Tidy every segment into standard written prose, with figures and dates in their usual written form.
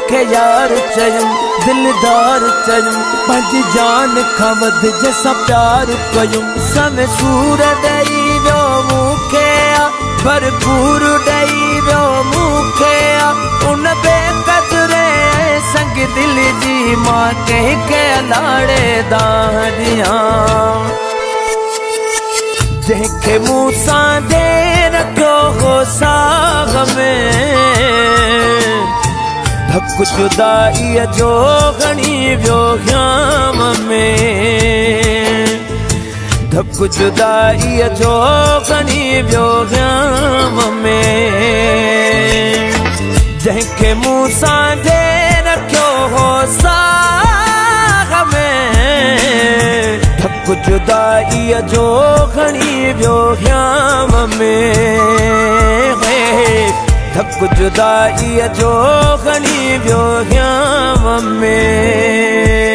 मूंखे यार चयुम दिलदार चयुम पंहिंजी जान खां वध जैसा प्यार कयुम सन सूर ॾेई वियो मूंखे भरपूर ॾेई वियो मूंखे उन बेक़दरे संग दिल जी मां कंहिंखे लाड़े दारियां जंहिंखे मूं सां दे रखियो हो साग में धक जुदाईअ जो खणी वियो ख़्याम में धक जुदाईअ जो खणी वियो ख़्याम में जंहिंखे मूं सां दे रखियो हो साग में धक जुदाईअ जो खणी वियो ख़्याम में धक जुदाईअ जो खणी वियो ख़्याम में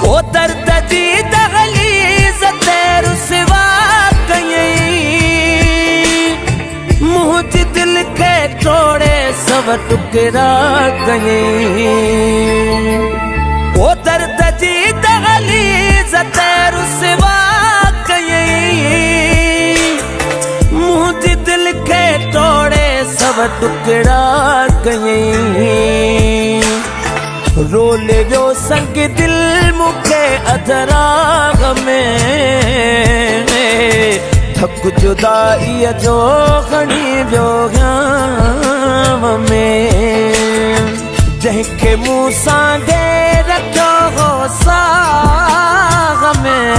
ओ दर्द जी दहलीज़ ते रुसवा कयई मुंहिंजे दिल खे तोड़े सब टुकड़ा कयई ओ दर्द जी दहलीज़ ते रुसवा कयई मुंहिंजे दिल खे तोड़े सब टुकड़ा कयई रोले वियो संग दिल मूंखे अधराग में धक जुदाईअ जो खणी वियो ख़्याम में जंहिंखे मूं सां दे रखियो हो साग में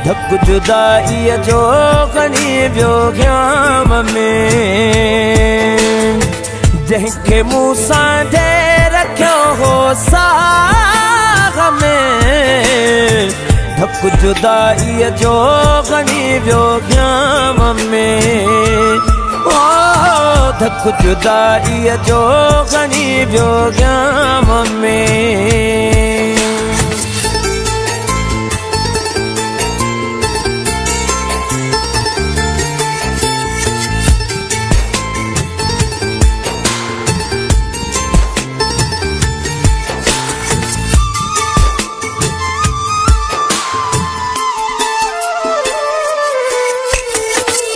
धक जुदाईअ जो खणी वियो ख़्याम में जंहिंखे मूं सां दे रखियो हो साग में धक जुदाईअ जो खणी वियो ख़्याम में ओ धक जुदाईअ जो खणी वियो ख़्याम में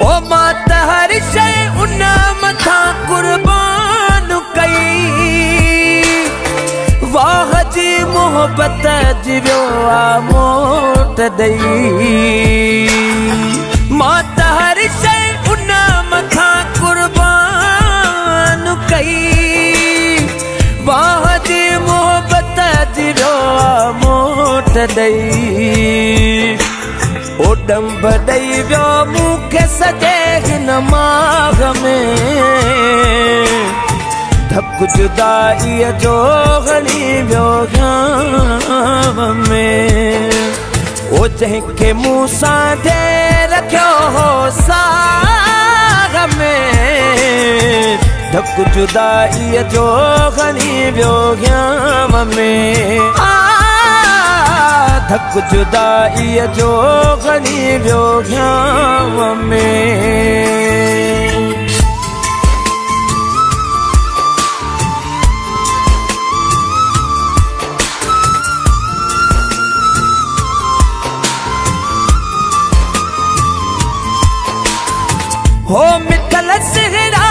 ओ मां त हर शइ उन मथां कुर्बान कई वाह जी मोहबत जी वियो आ मोट ॾेई मां त हर शइ उन मथां कुर्बान कई वाह जी मोहबत जी वियो आ मोट ॾेई ओ डंब ॾेई वियो मूंखे सॼे हिन माग में धक जुदाईअ जो खणी वियो ख़्याम में ओ जंहिंखे मूं सां दे रखियो हो साग में धक जुदाईअ जो खणी वियो ख़्याम में धक जुदाईअ जो खणी वियो ख़्याम में हो मिठल सिहरा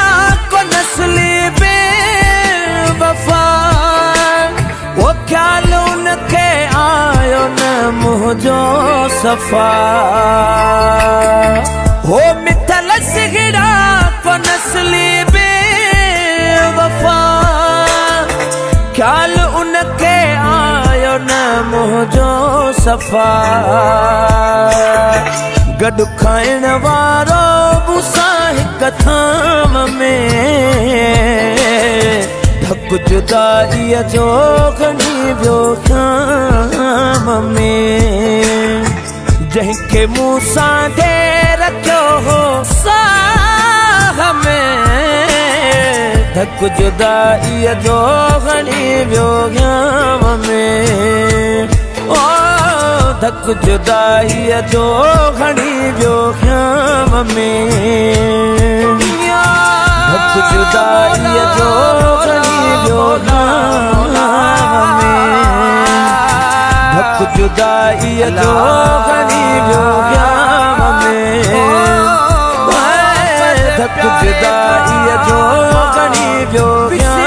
को नस्ली बेवफा वो ख्याल उनखे आयो न मुंहिंजो सफ़ा हो मिठल सिहरा को नस्ली बेवफा ख्याल उनखे आयो न मुंहिंजो सफ़ा गॾु खाइण वारो मूंसां हिक थाम में धक जुदाईअ जो खणी वियो ख़्याम में जंहिंखे मूं सां दे रखियो हो साह में धक जुदाई जो घणी वियो ॻाम में ओ धक जुदाई जो घणी वियो ॻाम में धक जुदाई जो घणी वियो ॻाम में धक जुदाई जो घणी वियो ॻाम में धक जुदाई जो घणी वियो